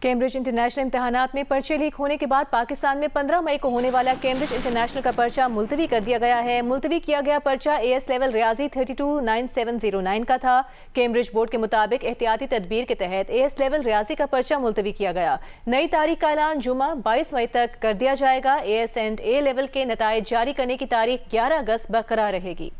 Cambridge international इम्तिहानात में पर्चे leak होने के बाद पाकिस्तान में 15 मई को होने वाला कैम्ब्रिज इंटरनेशनल का पर्चा मुलतवी कर दिया गया है। मुलतवी किया गया पर्चा AS लेवल रियाजी 329709 का था। कैम्ब्रिज बोर्ड के मुताबिक एहतियाती तदबीर के तहत AS लेवल रियाजी का पर्चा मुलतवी किया गया। नई तारीख का ऐलान जुमा 22 मई तक कर दिया जाएगा। AS एंड A लेवल के नताइज जारी करने की तारीख 11 अगस्त बरकरार रहेगी।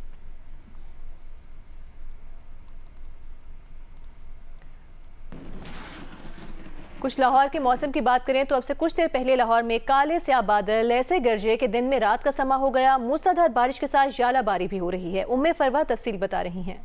कुछ लाहौर के मौसम की बात करें तो अब से कुछ देर पहले लाहौर में काले स्याह बादल ऐसे गरजे कि दिन में रात का समा हो गया। मूसलाधार बारिश के साथ जालाबारी भी हो रही है। उम्मे फरवा तफसील बता रही हैं।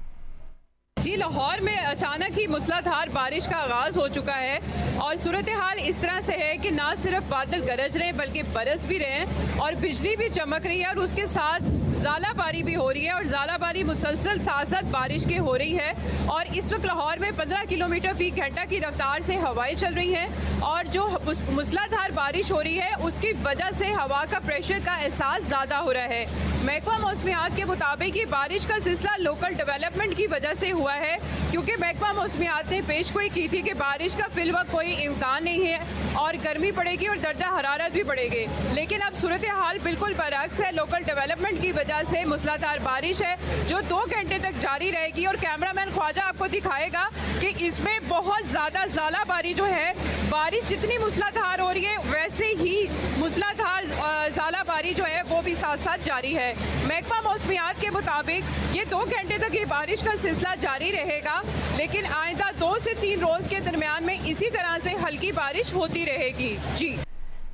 जी, लाहौर में अचानक ही मूसलाधार बारिश का आगाज हो चुका है और सूरत हाल इस तरह से है कि ना सिर्फ बादल गरज रहे हैं बल्कि बरस भी रहे हैं और बिजली भी चमक रही है और उसके साथ ज़ालाबारी भी हो रही है और ज़ालाबारी मुसलसल साथ साथ बारिश की हो रही है। और इस वक्त लाहौर में 15 किलोमीटर फी घंटा की रफ्तार से हवाएं चल रही हैं और जो मूसलाधार बारिश हो रही है उसकी वजह से हवा का प्रेशर का एहसास ज़्यादा हो रहा है। महकमा मौसमियात के मुताबिक ये बारिश का सिलसिला लोकल डेवलपमेंट की वजह से हुआ है, क्योंकि महकमा मौसमियात ने पेशगोई की थी कि बारिश का फिलवक्त कोई इम्कान नहीं है और गर्मी पड़ेगी और दर्जा हरारत भी बढ़ेगी। लेकिन अब सूरत हाल बिल्कुल बरअक्स है। लोकल डेवलपमेंट की वजह से मूसलाधार बारिश है जो 2 घंटे तक जारी रहेगी और कैमरामैन ख्वाजा आपको दिखाएगा कि इसमें बहुत ज़्यादा ज़ालाबारी जो है, बारिश जितनी मूसलाधार हो रही है वैसे ही मूसलाधार ज़ालाबारी जो है वो भी साथ साथ जारी है। महकमा मौसमियात के मुताबिक ये 2 घंटे तक ये बारिश का सिलसिला जारी रहेगा, लेकिन आइंदा 2 से 3 रोज के दरमियान में इसी तरह से हल्की बारिश होती रहेगी। जी,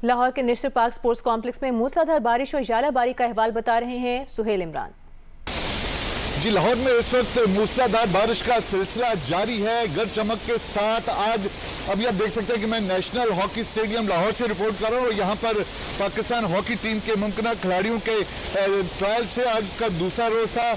लाहौर के नेशनल पार्क स्पोर्ट्स कॉम्प्लेक्स में मूसलाधार बारिश और जालाबारी का अहवाल बता रहे हैं सुहेल इमरान। जी, लाहौर में इस वक्त मूसलाधार बारिश का सिलसिला जारी है गरज चमक के साथ। आज अभी आप देख सकते हैं कि मैं नेशनल हॉकी स्टेडियम लाहौर से रिपोर्ट कर रहा हूँ और यहाँ पर पाकिस्तान हॉकी टीम के मुमकिन खिलाड़ियों के ट्रायल से आज का दूसरा रोज था।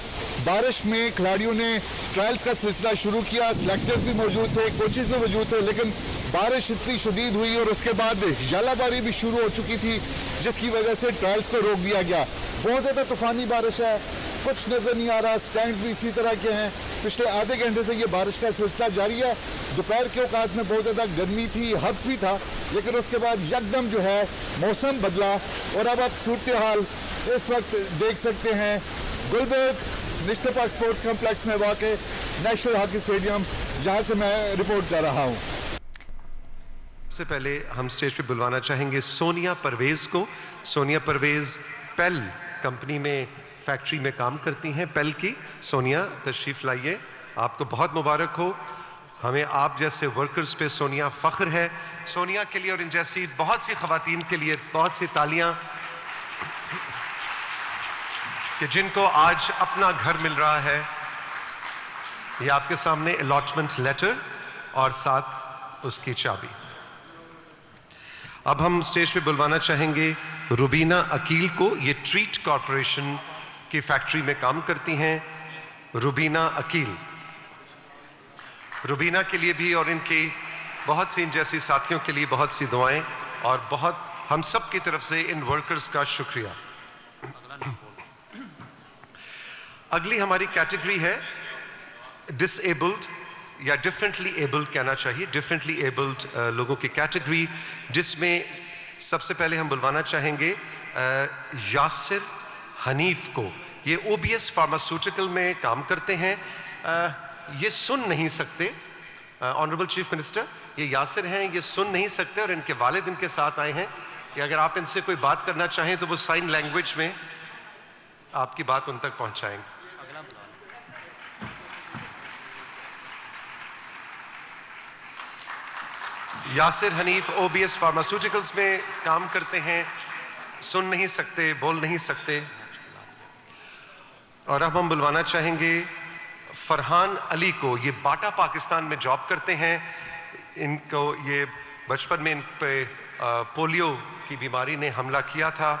बारिश में खिलाड़ियों ने ट्रायल्स का सिलसिला शुरू किया। सिलेक्टर्स भी मौजूद थे, कोचेस भी मौजूद थे, लेकिन बारिश इतनी शदीद हुई और उसके बाद जालाबारी भी शुरू हो चुकी थी जिसकी वजह से ट्रायल्स को रोक दिया गया। बहुत ज़्यादा तूफानी बारिश है, कुछ नजर नहीं आ रहा। स्टैंड भी इसी तरह के हैं। पिछले आधे घंटे से ये बारिश का सिलसिला जारी है। दोपहर के औकात में बहुत ज़्यादा गर्मी थी, हर्फ भी था, लेकिन उसके बाद यकदम जो है मौसम बदला और अब आप सूरत हाल इस वक्त देख सकते हैं Gulberg national park sports complex में वाक़ नेशनल हॉकी स्टेडियम, जहाँ से मैं रिपोर्ट कर रहा हूँ। सबसे पहले हम स्टेज पे बुलवाना चाहेंगे सोनिया परवेज को। सोनिया परवेज पेल कंपनी में फैक्ट्री में काम करती हैं, पेल की। सोनिया तशरीफ लाइए, आपको बहुत मुबारक हो। हमें आप जैसे वर्कर्स पे सोनिया फ़ख्र है। सोनिया के लिए और इन जैसी बहुत सी ख़वातीन के लिए बहुत सी तालियां कि जिनको आज अपना घर मिल रहा है। ये आपके सामने अलॉटमेंट लेटर और साथ उसकी चाबी। अब हम स्टेज पे बुलवाना चाहेंगे रुबीना अकील को। ये ट्रीट कॉरपोरेशन की फैक्ट्री में काम करती हैं। रुबीना अकील, रुबीना के लिए भी और इनकी बहुत सी इन जैसी साथियों के लिए बहुत सी दुआएं और बहुत हम सब की तरफ से इन वर्कर्स का शुक्रिया। अगली हमारी कैटेगरी है डिसेबल्ड या डिफरेंटली एबल्ड कहना चाहिए, डिफरेंटली एबल्ड लोगों की कैटेगरी, जिसमें सबसे पहले हम बुलवाना चाहेंगे यासिर हनीफ को। ये OBS फार्मास्यूटिकल में काम करते हैं। ये सुन नहीं सकते। ऑनरेबल चीफ मिनिस्टर, ये यासिर हैं, ये सुन नहीं सकते और इनके वालिद इनके साथ आए हैं कि अगर आप इनसे कोई बात करना चाहें तो वो साइन लैंग्वेज में आपकी बात उन तक पहुंचाएंगे। यासिर हनीफ OBS फार्मास्यूटिकल्स में काम करते हैं, सुन नहीं सकते, बोल नहीं सकते। और अब हम बुलवाना चाहेंगे फरहान अली को। ये बाटा पाकिस्तान में जॉब करते हैं। इनको ये बचपन में इन पे पोलियो की बीमारी ने हमला किया था।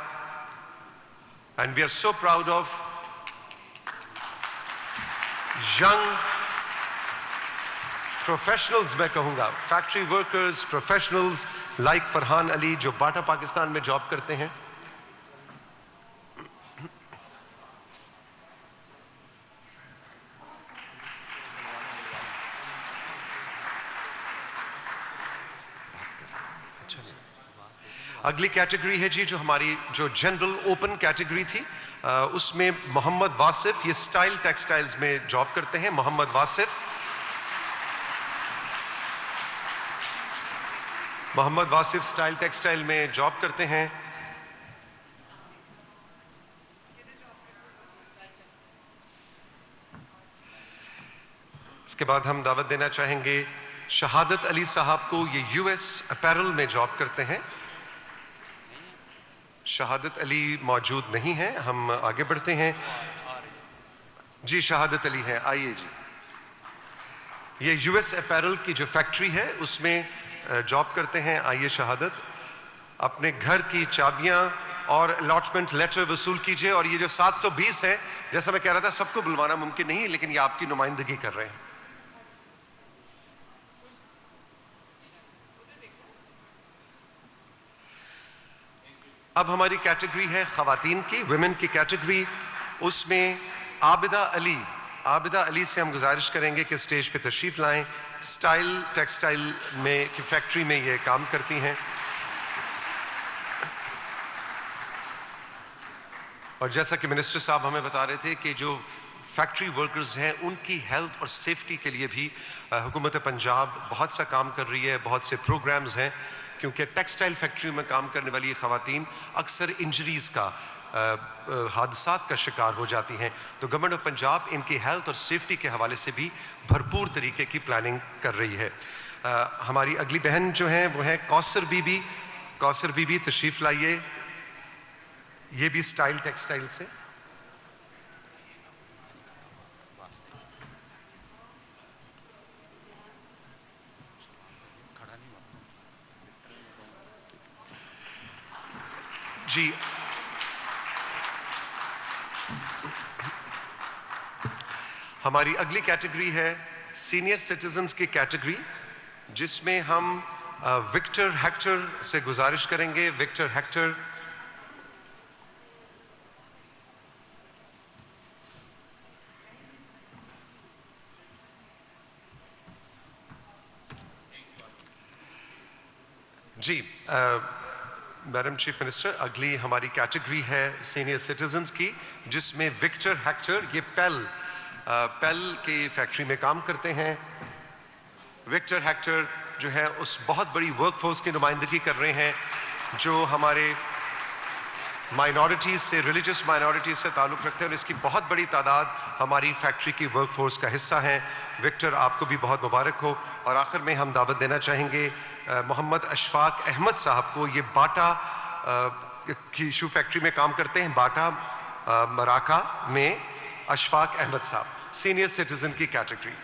And we are so proud of young professionals, मैं कहूँगा factory workers, professionals like Farhan Ali जो बाटा पाकिस्तान में जॉब करते हैं। अगली कैटेगरी है जी जो हमारी जो जनरल ओपन कैटेगरी थी, उसमें मोहम्मद वासिफ, ये स्टाइल टेक्सटाइल्स में जॉब करते हैं। मोहम्मद वासिफ स्टाइल टेक्सटाइल में जॉब करते हैं। इसके बाद हम दावत देना चाहेंगे शहादत अली साहब को, ये यूएस अपैरल में जॉब करते हैं। शहादत अली मौजूद नहीं है, हम आगे बढ़ते हैं। जी शहादत अली हैं, आइए जी। ये यूएस अपैरल की जो फैक्ट्री है उसमें जॉब करते हैं। आइए शहादत, अपने घर की चाबियां और अलॉटमेंट लेटर वसूल कीजिए। और ये जो 720 है, जैसा मैं कह रहा था, सबको बुलवाना मुमकिन नहीं, लेकिन ये आपकी नुमाइंदगी कर रहे हैं। अब हमारी कैटेगरी है खवातीन की, वुमेन की कैटेगरी। उसमें आबिदा अली से हम गुजारिश करेंगे कि स्टेज पे तशरीफ लाएं। स्टाइल टेक्सटाइल में की फैक्ट्री में ये काम करती हैं। और जैसा कि मिनिस्टर साहब हमें बता रहे थे कि जो फैक्ट्री वर्कर्स हैं उनकी हेल्थ और सेफ्टी के लिए भी हुकूमत पंजाब बहुत सा काम कर रही है, बहुत से प्रोग्राम्स हैं, क्योंकि टेक्सटाइल फैक्ट्री में काम करने वाली ये ख़वातीन अक्सर इंजरीज़ का हादसात का शिकार हो जाती हैं। तो गवर्नमेंट ऑफ पंजाब इनकी हेल्थ और सेफ्टी के हवाले से भी भरपूर तरीके की प्लानिंग कर रही है। हमारी अगली बहन जो हैं वो है कौसर बीबी तशरीफ़ लाइए, ये भी स्टाइल टेक्सटाइल से। जी हमारी अगली कैटेगरी है सीनियर सिटीजन्स की कैटेगरी, जिसमें हम विक्टर हेक्टर से गुजारिश करेंगे। विक्टर हेक्टर, जी मैडम चीफ मिनिस्टर, अगली हमारी कैटेगरी है सीनियर सिटीजन्स की, जिसमें विक्टर हेक्टर ये पेल की फैक्ट्री में काम करते हैं। विक्टर हेक्टर जो है उस बहुत बड़ी वर्कफोर्स की नुमाइंदगी कर रहे हैं जो हमारे माइनॉरिटीज़ से, रिलीजियस माइनॉरिटीज़ से ताल्लुक़ रखते हैं, और इसकी बहुत बड़ी तादाद हमारी फैक्ट्री की वर्कफोर्स का हिस्सा है। विक्टर, आपको भी बहुत मुबारक हो। और आखिर में हम दावत देना चाहेंगे मोहम्मद अशफाक अहमद साहब को, ये बाटा की शू फैक्ट्री में काम करते हैं, बाटा मराका में। अशफाक अहमद साहब, सीनियर सिटीजन की कैटेगरी।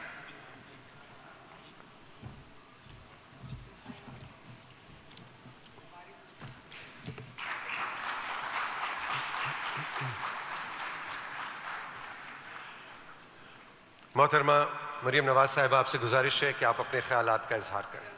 मोहतरमा मरियम नवाज साहब, आपसे गुजारिश है कि आप अपने ख्यालात का इजहार करें।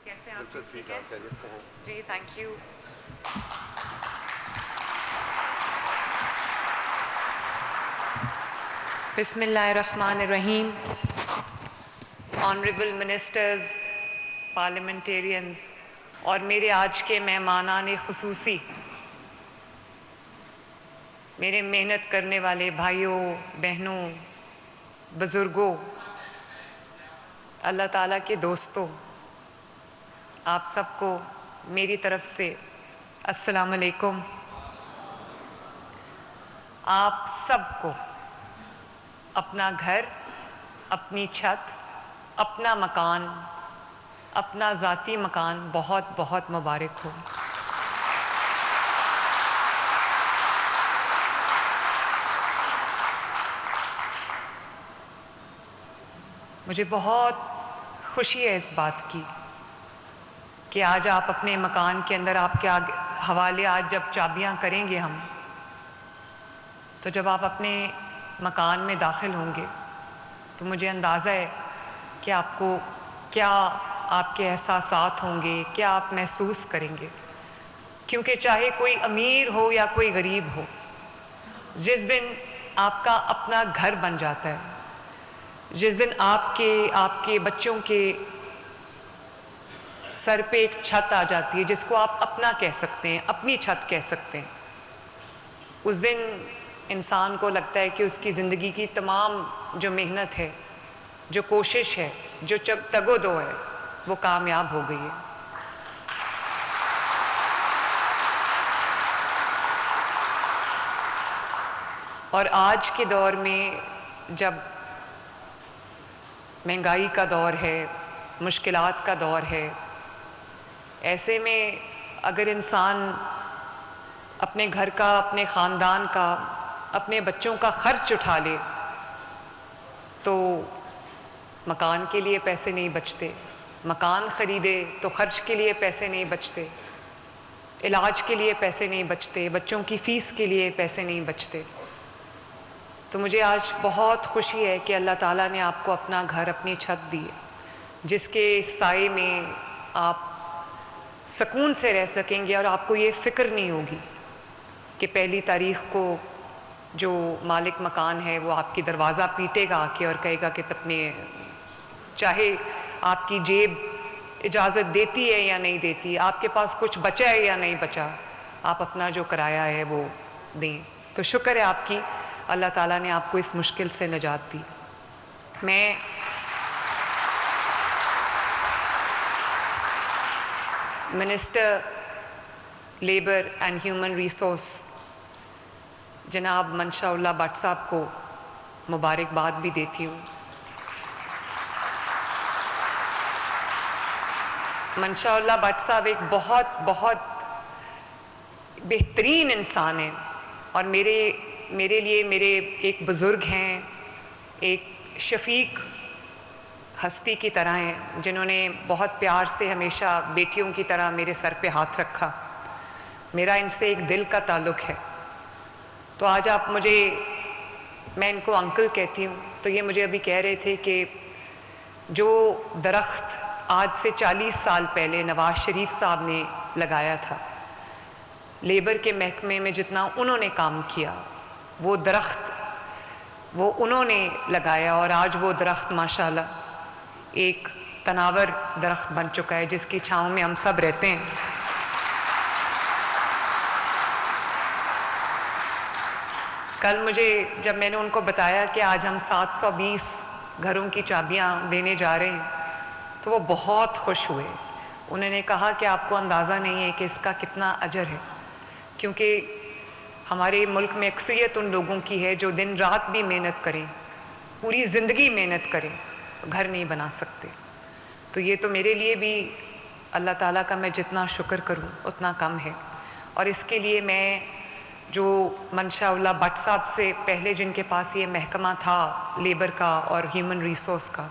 कैसे आप? ठीक है जी, थैंक यू। बिस्मिल्लाहिर्रहमानिर्रहीम। ऑनरेबल मिनिस्टर्स, पार्लियामेंटेरियंस और मेरे आज के मेहमानान खुसूसी, मेरे मेहनत करने वाले भाइयों बहनों, बुज़ुर्गों, अल्लाह ताला के दोस्तों, आप सबको मेरी तरफ से अस्सलाम वालेकुम। आप सबको अपना घर, अपनी छत, अपना मकान, अपना ज़ाती मकान बहुत बहुत मुबारक हो। मुझे बहुत खुशी है इस बात की कि आज आप अपने मकान के अंदर, आपके आगे हवाले आज जब चाबियां करेंगे हम, तो जब आप अपने मकान में दाखिल होंगे तो मुझे अंदाज़ा है कि आपको क्या आपके एहसासात होंगे, क्या आप महसूस करेंगे। क्योंकि चाहे कोई अमीर हो या कोई गरीब हो, जिस दिन आपका अपना घर बन जाता है, जिस दिन आपके बच्चों के सर पे एक छत आ जाती है जिसको आप अपना कह सकते हैं, अपनी छत कह सकते हैं, उस दिन इंसान को लगता है कि उसकी ज़िंदगी की तमाम जो मेहनत है, जो कोशिश है, जो तगोदो है, वो कामयाब हो गई है। और आज के दौर में जब महंगाई का दौर है, मुश्किलात का दौर है, ऐसे में अगर इंसान अपने घर का, अपने ख़ानदान का, अपने बच्चों का खर्च उठा ले तो मकान के लिए पैसे नहीं बचते, मकान ख़रीदे तो ख़र्च के लिए पैसे नहीं बचते, इलाज के लिए पैसे नहीं बचते, बच्चों की फ़ीस के लिए पैसे नहीं बचते। तो मुझे आज बहुत खुशी है कि अल्लाह ताला ने आपको अपना घर, अपनी छत दी है, जिसके साए में आप सुकून से रह सकेंगे और आपको ये फ़िक्र नहीं होगी कि पहली तारीख़ को जो मालिक मकान है वो आपकी दरवाज़ा पीटेगा आके और कहेगा कि तपने, चाहे आपकी जेब इजाज़त देती है या नहीं देती, आपके पास कुछ बचा है या नहीं बचा, आप अपना जो किराया है वो दें। तो शुक्र है आपकी, अल्लाह ताला ने आपको इस मुश्किल से निजात दी। मैं minister labour and human resource जनाब मंशा भट्ट साहब को मुबारकबाद भी देती हूँ। मंशा भट्ट साहब एक बहुत बेहतरीन इंसान हैं और मेरे लिए मेरे एक बुज़ुर्ग हैं, एक शफ़ीक हस्ती की तरह हैं, जिन्होंने बहुत प्यार से हमेशा बेटियों की तरह मेरे सर पे हाथ रखा। मेरा इनसे एक दिल का ताल्लुक़ है। तो आज आप मैं इनको अंकल कहती हूँ, तो ये मुझे अभी कह रहे थे कि जो दरख्त आज से 40 साल पहले नवाज़ शरीफ साहब ने लगाया था, लेबर के महकमे में जितना उन्होंने काम किया, वो दरख्त वो उन्होंने लगाया और आज वो दरख्त माशाल्लाह एक तनावर दरख्त बन चुका है जिसकी छाँव में हम सब रहते हैं। कल जब मैंने उनको बताया कि आज हम 720 घरों की चाबियां देने जा रहे हैं, तो वो बहुत खुश हुए। उन्होंने कहा कि आपको अंदाज़ा नहीं है कि इसका कितना अजर है, क्योंकि हमारे मुल्क में अक्सरियत उन लोगों की है जो दिन रात भी मेहनत करें, पूरी ज़िंदगी मेहनत करें, तो घर नहीं बना सकते। तो ये तो मेरे लिए भी अल्लाह ताला का मैं जितना शुक्र करूं उतना कम है। और इसके लिए मैं जो मंशा भट्ट साहब से पहले जिनके पास ये महकमा था लेबर का और ह्यूमन रिसोर्स का,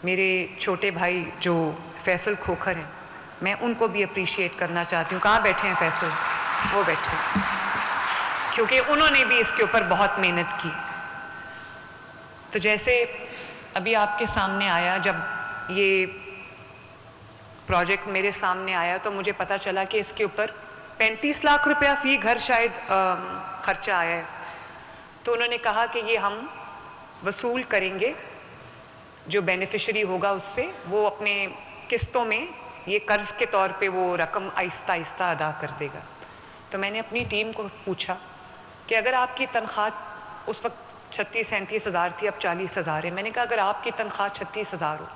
मेरे छोटे भाई जो फैसल खोखर हैं, मैं उनको भी अप्रिशिएट करना चाहती हूँ। कहाँ बैठे हैं फैसल? वो बैठे हैं, क्योंकि उन्होंने भी इसके ऊपर बहुत मेहनत की। तो जैसे अभी आपके सामने आया, जब ये प्रोजेक्ट मेरे सामने आया तो मुझे पता चला कि इसके ऊपर 35 लाख रुपया फ़ी घर शायद ख़र्चा आया है। तो उन्होंने कहा कि ये हम वसूल करेंगे, जो बेनिफिशरी होगा उससे वो अपने किस्तों में ये कर्ज़ के तौर पे वो रकम आहिस्ता आहिस्ता अदा कर देगा। तो मैंने अपनी टीम को पूछा कि अगर आपकी तनख्वाह उस वक्त 36-37 हज़ार थी, अब 40 हज़ार है। मैंने कहा अगर आपकी तनख्वाह 36 हज़ार हो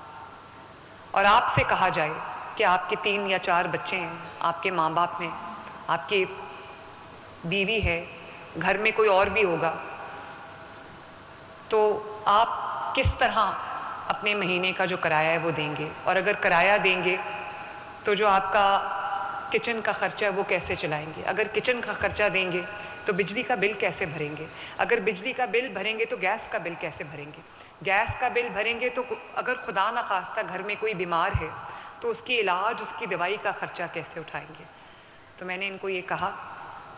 और आपसे कहा जाए कि आपके 3 या 4 बच्चे हैं, आपके माँ बाप हैं, आपकी बीवी है, घर में कोई और भी होगा, तो आप किस तरह अपने महीने का जो किराया है वो देंगे? और अगर किराया देंगे तो जो आपका किचन का ख़र्चा है वो कैसे चलाएंगे? अगर किचन का ख़र्चा देंगे तो बिजली का बिल कैसे भरेंगे? अगर बिजली का बिल भरेंगे तो गैस का बिल कैसे भरेंगे? गैस का बिल भरेंगे तो अगर खुदा न खास्ता घर में कोई बीमार है तो उसकी इलाज, उसकी दवाई का ख़र्चा कैसे उठाएंगे? तो मैंने इनको ये कहा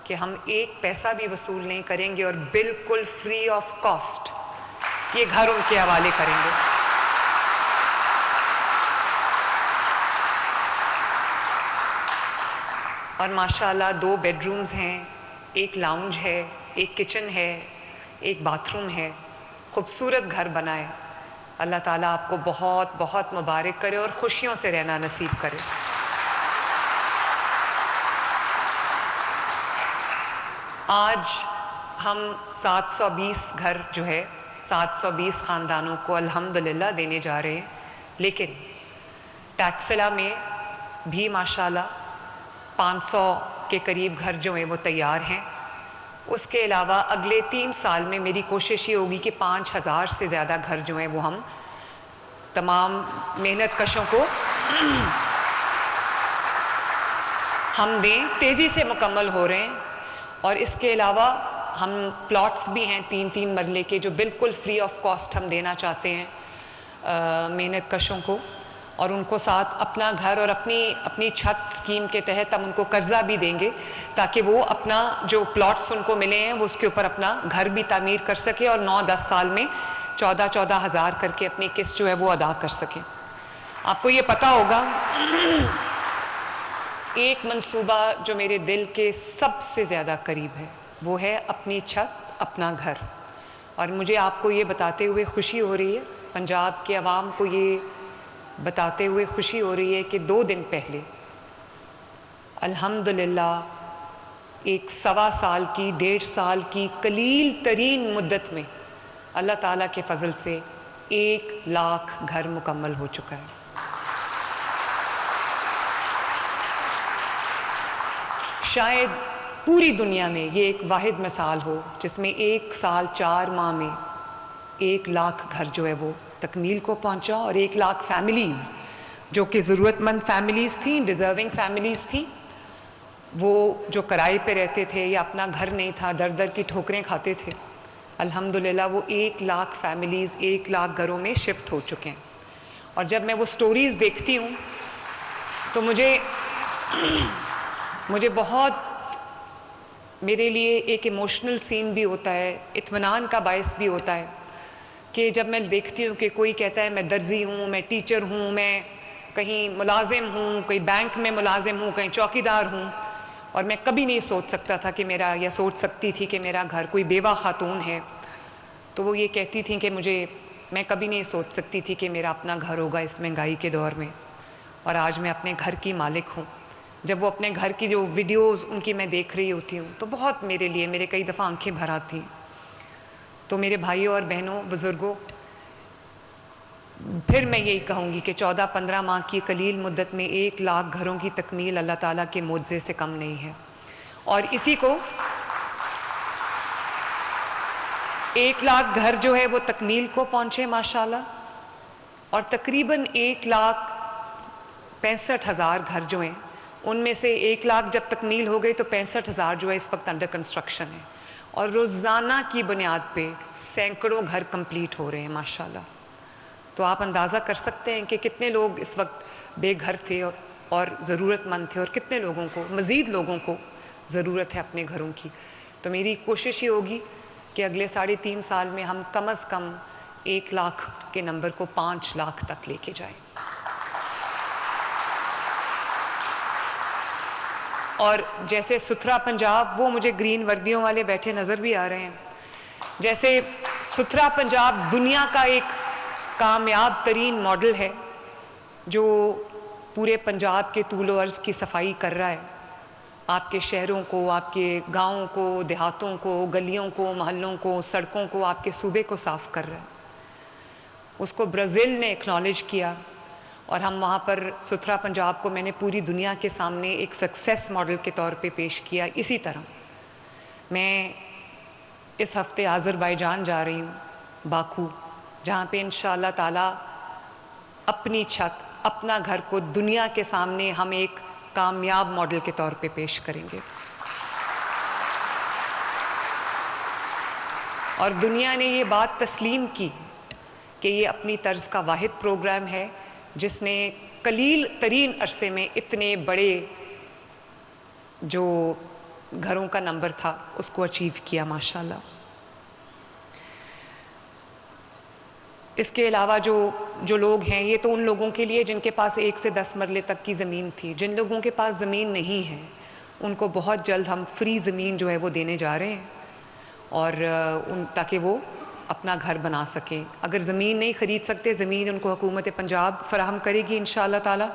कि हम 1 पैसा भी वसूल नहीं करेंगे और बिल्कुल फ्री ऑफ कॉस्ट ये घर उनके हवाले करेंगे। और माशाल्लाह 2 बेडरूम्स हैं, एक लाउंज है, एक किचन है, एक बाथरूम है। खूबसूरत घर बना है। अल्लाह ताला आपको बहुत बहुत मुबारक करे और खुशियों से रहना नसीब करे। आज हम 720 घर जो है 720 ख़ानदानों को अल्हम्दुलिल्लाह देने जा रहे हैं, लेकिन टैक्सिला में भी माशाल्लाह 500 के करीब घर जो हैं वो तैयार हैं। उसके अलावा अगले 3 साल में मेरी कोशिश ये होगी कि 5000 से ज़्यादा घर जो हैं वो हम तमाम मेहनत कशों को हम दें। तेज़ी से मुकम्मल हो रहे हैं और इसके अलावा हम प्लॉट्स भी हैं 3-3 मरले के जो बिल्कुल फ्री ऑफ कॉस्ट हम देना चाहते हैं मेहनत कशों को, और उनको साथ अपना घर और अपनी छत स्कीम के तहत हम उनको कर्जा भी देंगे ताकि वो अपना जो प्लॉट्स उनको मिले हैं वो उसके ऊपर अपना घर भी तामीर कर सके और 9-10 साल में 14-14 हज़ार करके अपनी किस्त जो है वो अदा कर सके। आपको ये पता होगा एक मंसूबा जो मेरे दिल के सबसे ज़्यादा करीब है वो है अपनी छत अपना घर, और मुझे आपको ये बताते हुए खुशी हो रही है, पंजाब के अवाम को ये बताते हुए खुशी हो रही है कि 2 दिन पहले अल्हम्दुलिल्लाह एक 1.25 साल की 1.5 साल की कलील तरीन मुद्दत में अल्लाह ताला के फजल से 1 लाख घर मुकम्मल हो चुका है। शायद पूरी दुनिया में ये एक वाहिद मिसाल हो जिसमें 1 साल 4 माह में 1 लाख घर जो है वो तकमील को पहुंचा और 1 लाख फैमिलीज़ जो कि ज़रूरतमंद फैमिलीज़ थी, डिज़र्विंग फैमिलीज़ थी, वो जो किराए पे रहते थे या अपना घर नहीं था, दर दर की ठोकरें खाते थे, अल्हम्दुलिल्लाह वो 1 लाख फैमिलीज़ 1 लाख घरों में शिफ्ट हो चुके हैं। और जब मैं वो स्टोरीज़ देखती हूँ तो मुझे बहुत मेरे लिए एक इमोशनल सीन भी होता है, इत्मीनान का बायस भी होता है कि जब मैं देखती हूँ कि कोई कहता है मैं दर्जी हूँ, मैं टीचर हूँ, मैं कहीं मुलाजिम हूँ, कहीं बैंक में मुलाजिम हूँ, कहीं चौकीदार हूँ, और मैं कभी नहीं सोच सकता था कि मेरा, या सोच सकती थी कि मेरा घर कोई बेवा खातून है तो वो ये कहती थी कि मैं कभी नहीं सोच सकती थी कि मेरा अपना घर होगा इस महंगाई के दौर में, और आज मैं अपने घर की मालिक हूँ। जब वो अपने घर की जो वीडियोज़ उनकी मैं देख रही होती हूँ तो बहुत मेरे कई दफ़ा आंखें भर आती हैं। तो मेरे भाइयों और बहनों, बुज़ुर्गों, फिर मैं यही कहूँगी कि 14-15 माह की कलील मुद्दत में 1 लाख घरों की तकमील अल्लाह ताला के मुआवजे से कम नहीं है, और इसी को 1 लाख घर जो है वो तकमील को पहुँचे माशाल्लाह, और तकरीबन 1,65,000 घर जो हैं उनमें से 1 लाख जब तकमील हो गई तो 65,000 जो है इस वक्त अंडर कंस्ट्रक्शन है, और रोज़ाना की बुनियाद पे सैकड़ों घर कंप्लीट हो रहे हैं माशाल्लाह। तो आप अंदाज़ा कर सकते हैं कि कितने लोग इस वक्त बेघर थे और ज़रूरतमंद थे, और कितने लोगों को, मज़ीद लोगों को ज़रूरत है अपने घरों की। तो मेरी कोशिश ये होगी कि अगले 3.5 साल में हम कम से कम 1 लाख के नंबर को 5 लाख तक लेके जाएं। और जैसे सुथरा पंजाब, वो मुझे ग्रीन वर्दियों वाले बैठे नज़र भी आ रहे हैं, जैसे सुथरा पंजाब दुनिया का एक कामयाब तरीन मॉडल है जो पूरे पंजाब के तूलो अर्ज़ की सफाई कर रहा है, आपके शहरों को, आपके गाँवों को, देहातों को, गलियों को, मोहल्लों को, सड़कों को, आपके सूबे को साफ़ कर रहा है। उसको ब्राज़ील ने एक्नॉलेज किया और हम वहाँ पर सुथरा पंजाब को मैंने पूरी दुनिया के सामने एक सक्सेस मॉडल के तौर पे पेश किया। इसी तरह मैं इस हफ़्ते आज़रबाईजान जा रही हूँ, बाकू, जहाँ पे इंशाअल्लाह ताला अपनी छत, अपना घर को दुनिया के सामने हम एक कामयाब मॉडल के तौर पे पेश करेंगे, और दुनिया ने ये बात तस्लीम की कि ये अपनी तर्ज का वाहिद प्रोग्राम है जिसने कलील तरीन अरसे में इतने बड़े जो घरों का नंबर था उसको अचीव किया माशाल्लाह। इसके अलावा जो लोग हैं, ये तो उन लोगों के लिए जिनके पास 1 से 10 मरले तक की ज़मीन थी। जिन लोगों के पास ज़मीन नहीं है उनको बहुत जल्द हम फ्री ज़मीन जो है वो देने जा रहे हैं, और ताकि वो अपना घर बना सकें। अगर ज़मीन नहीं ख़रीद सकते, ज़मीन उनको हुकूमत पंजाब फराहम करेगी इंशाअल्लाह ताला,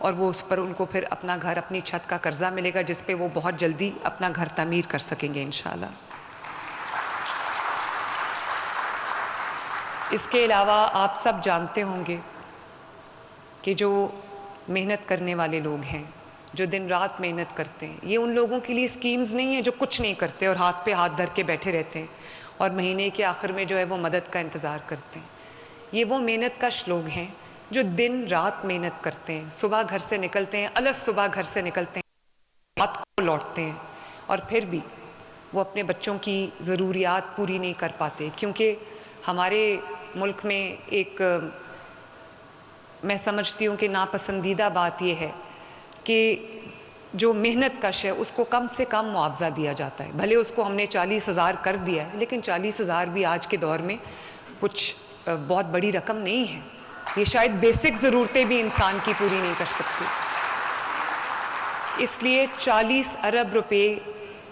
और वो उस पर उनको फिर अपना घर, अपनी छत का कर्जा मिलेगा, जिस पे वो बहुत जल्दी अपना घर तामीर कर सकेंगे इंशाअल्लाह। इसके अलावा आप सब जानते होंगे कि जो मेहनत करने वाले लोग हैं, जो दिन रात मेहनत करते हैं, ये उन लोगों के लिए स्कीम्स नहीं है जो कुछ नहीं करते और हाथ पे हाथ धर के बैठे रहते हैं और महीने के आखिर में जो है वो मदद का इंतज़ार करते हैं। ये वो मेहनत कश लोग हैं जो दिन रात मेहनत करते हैं, सुबह घर से निकलते हैं, अलग सुबह घर से निकलते हैं, रात को लौटते हैं, और फिर भी वो अपने बच्चों की ज़रूरियात पूरी नहीं कर पाते। क्योंकि हमारे मुल्क में एक, मैं समझती हूँ कि नापसंदीदा बात यह है कि जो मेहनत कश है उसको कम से कम मुआवजा दिया जाता है। भले उसको हमने 40,000 कर दिया है, लेकिन 40,000 भी आज के दौर में कुछ बहुत बड़ी रकम नहीं है। ये शायद बेसिक ज़रूरतें भी इंसान की पूरी नहीं कर सकती। इसलिए 40 अरब रुपए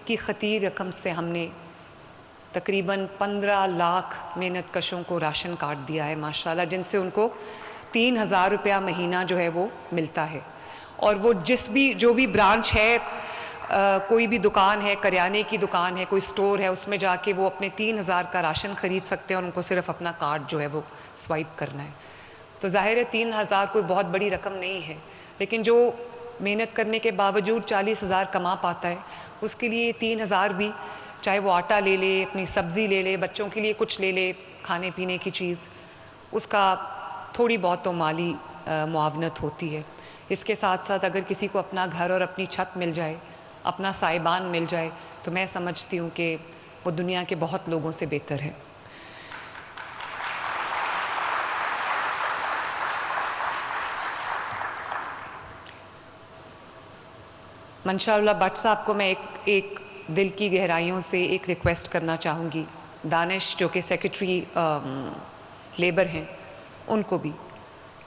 की ख़तीर रकम से हमने तकरीबन 15 लाख मेहनत कशों को राशन कार्ड दिया है माशाल्लाह, जिनसे उनको 3,000 रुपया महीना जो है वो मिलता है। और वो जो भी ब्रांच है, कोई भी दुकान है, करियाने की दुकान है, कोई स्टोर है, उसमें जाके वो अपने 3,000 का राशन ख़रीद सकते हैं और उनको सिर्फ अपना कार्ड जो है वो स्वाइप करना है। तो ज़ाहिर है 3,000 कोई बहुत बड़ी रकम नहीं है, लेकिन जो मेहनत करने के बावजूद 40,000 कमा पाता है, उसके लिए 3,000 भी, चाहे वो आटा ले ले, अपनी सब्ज़ी ले ले, बच्चों के लिए कुछ ले ले, खाने पीने की चीज़, उसका थोड़ी बहुत तो माली मुआवनत होती है। इसके साथ साथ अगर किसी को अपना घर और अपनी छत मिल जाए, अपना साइबान मिल जाए, तो मैं समझती हूँ कि वो दुनिया के बहुत लोगों से बेहतर है। मंशा भट्ट साहब को मैं एक दिल की गहराइयों से एक रिक्वेस्ट करना चाहूँगी, दानिश जो कि सेक्रेटरी लेबर हैं, उनको भी,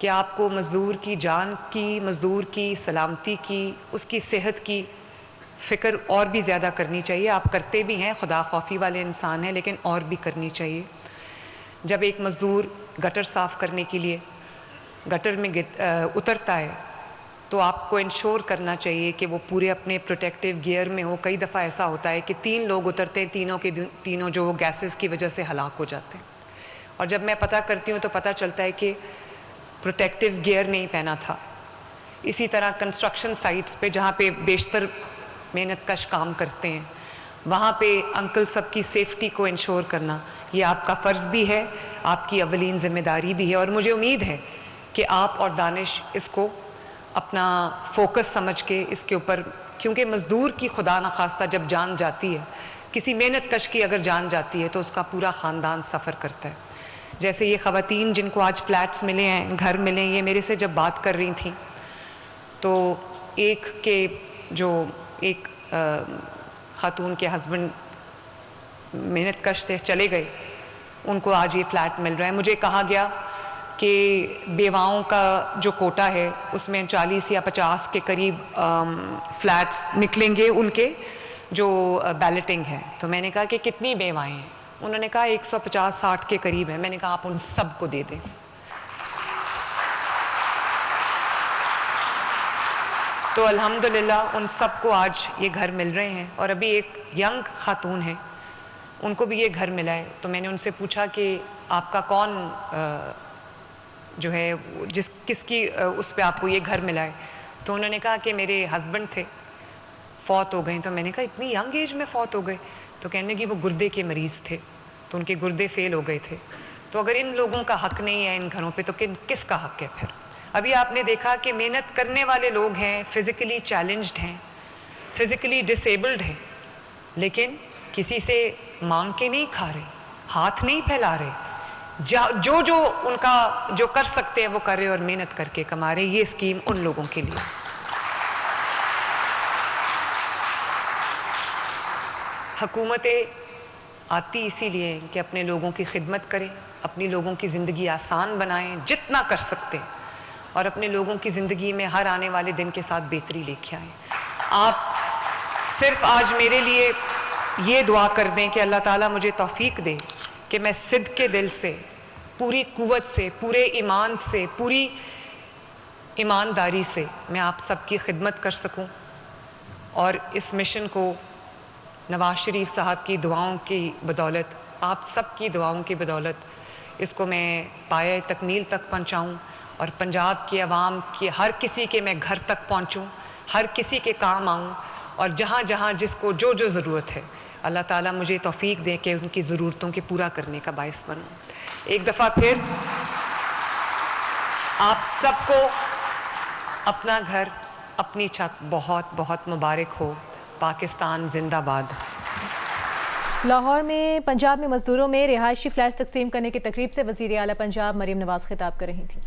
कि आपको मज़दूर की जान की, मज़दूर की सलामती की, उसकी सेहत की फ़िक्र और भी ज़्यादा करनी चाहिए। आप करते भी हैं, खुदा खौफी वाले इंसान हैं, लेकिन और भी करनी चाहिए। जब एक मज़दूर गटर साफ़ करने के लिए गटर में उतरता है, तो आपको इंश्योर करना चाहिए कि वो पूरे अपने प्रोटेक्टिव गियर में हो। कई दफ़ा ऐसा होता है कि 3 लोग उतरते हैं, तीनों के तीनों जो गैसेस की वजह से हलाक हो जाते हैं। और जब मैं पता करती हूँ तो पता चलता है कि प्रोटेक्टिव गियर नहीं पहना था। इसी तरह कंस्ट्रक्शन साइट्स पे, जहाँ पे बेशतर मेहनत कश काम करते हैं, वहाँ पे अंकल सब की सेफ्टी को इंश्योर करना, ये आपका फ़र्ज़ भी है, आपकी अवलीन ज़िम्मेदारी भी है। और मुझे उम्मीद है कि आप और दानिश इसको अपना फोकस समझ के इसके ऊपर, क्योंकि मज़दूर की खुदा न खास्ता जब जान जाती है, किसी मेहनत कश की अगर जान जाती है, तो उसका पूरा ख़ानदान सफ़र करता है। जैसे ये ख़वातीन जिनको आज फ्लैट्स मिले हैं, घर मिले हैं, ये मेरे से जब बात कर रही थी, तो एक ख़ातून के हस्बैंड मेहनत कश थे, चले गए, उनको आज ये फ्लैट मिल रहा है। मुझे कहा गया कि बेवाओं का जो कोटा है उसमें 40 या 50 के करीब फ्लैट्स निकलेंगे उनके, जो बैलेटिंग है। तो मैंने कहा कि कितनी बेवाएँ हैं? उन्होंने कहा 150-60 के करीब है। मैंने कहा आप उन सब को दे दें। तो अल्हम्दुलिल्लाह उन सब को आज ये घर मिल रहे हैं। और अभी एक यंग खातून है, उनको भी ये घर मिला है। तो मैंने उनसे पूछा कि आपका कौन जो है किसकी उस पे आपको ये घर मिला है? तो उन्होंने कहा कि मेरे हस्बैंड थे, फौत हो गए। तो मैंने कहा इतनी यंग एज में फौत हो गए? तो कहने की वो गुर्दे के मरीज़ थे, तो उनके गुर्दे फेल हो गए थे। तो अगर इन लोगों का हक नहीं है इन घरों पे, तो किसका हक है फिर? अभी आपने देखा कि मेहनत करने वाले लोग हैं, फिज़िकली चैलेंज्ड हैं, फिज़िकली डिसेबल्ड हैं, लेकिन किसी से मांग के नहीं खा रहे, हाथ नहीं फैला रहे, जो उनका जो कर सकते हैं वो कर रहे और मेहनत करके कमा रहे। ये स्कीम उन लोगों के लिए। हुकूमतें आती इसीलिए हैं कि अपने लोगों की खिदमत करें, अपनी लोगों की ज़िंदगी आसान बनाएं जितना कर सकते हैं, और अपने लोगों की ज़िंदगी में हर आने वाले दिन के साथ बेहतरी लेके आएँ। सिर्फ आज मेरे लिए ये दुआ कर दें कि अल्लाह ताला मुझे तौफीक दे कि मैं सिद्ध के दिल से, पूरी कुव्वत से, पूरे ईमान से, पूरी ईमानदारी से मैं आप सबकी खिदमत कर सकूं और इस मिशन को नवाज शरीफ साहब की दुआओं की बदौलत, आप सब की दुआओं की बदौलत इसको मैं पाए तकमील तक पहुंचाऊं और पंजाब की आवाम के हर किसी के मैं घर तक पहुंचूं, हर किसी के काम आऊं और जहां जहां जिसको जो जो ज़रूरत है अल्लाह ताला मुझे तौफीक दे कि उनकी ज़रूरतों के पूरा करने का बायस बनूं। एक दफ़ा फिर आप सबको अपना घर, अपनी छत बहुत बहुत मुबारक हो। पाकिस्तान जिंदाबाद। लाहौर में पंजाब में मजदूरों में रिहायशी फ्लैट्स तकसीम करने की तकरीब से वज़ीर आला पंजाब मरीम नवाज खिताब कर रही थी।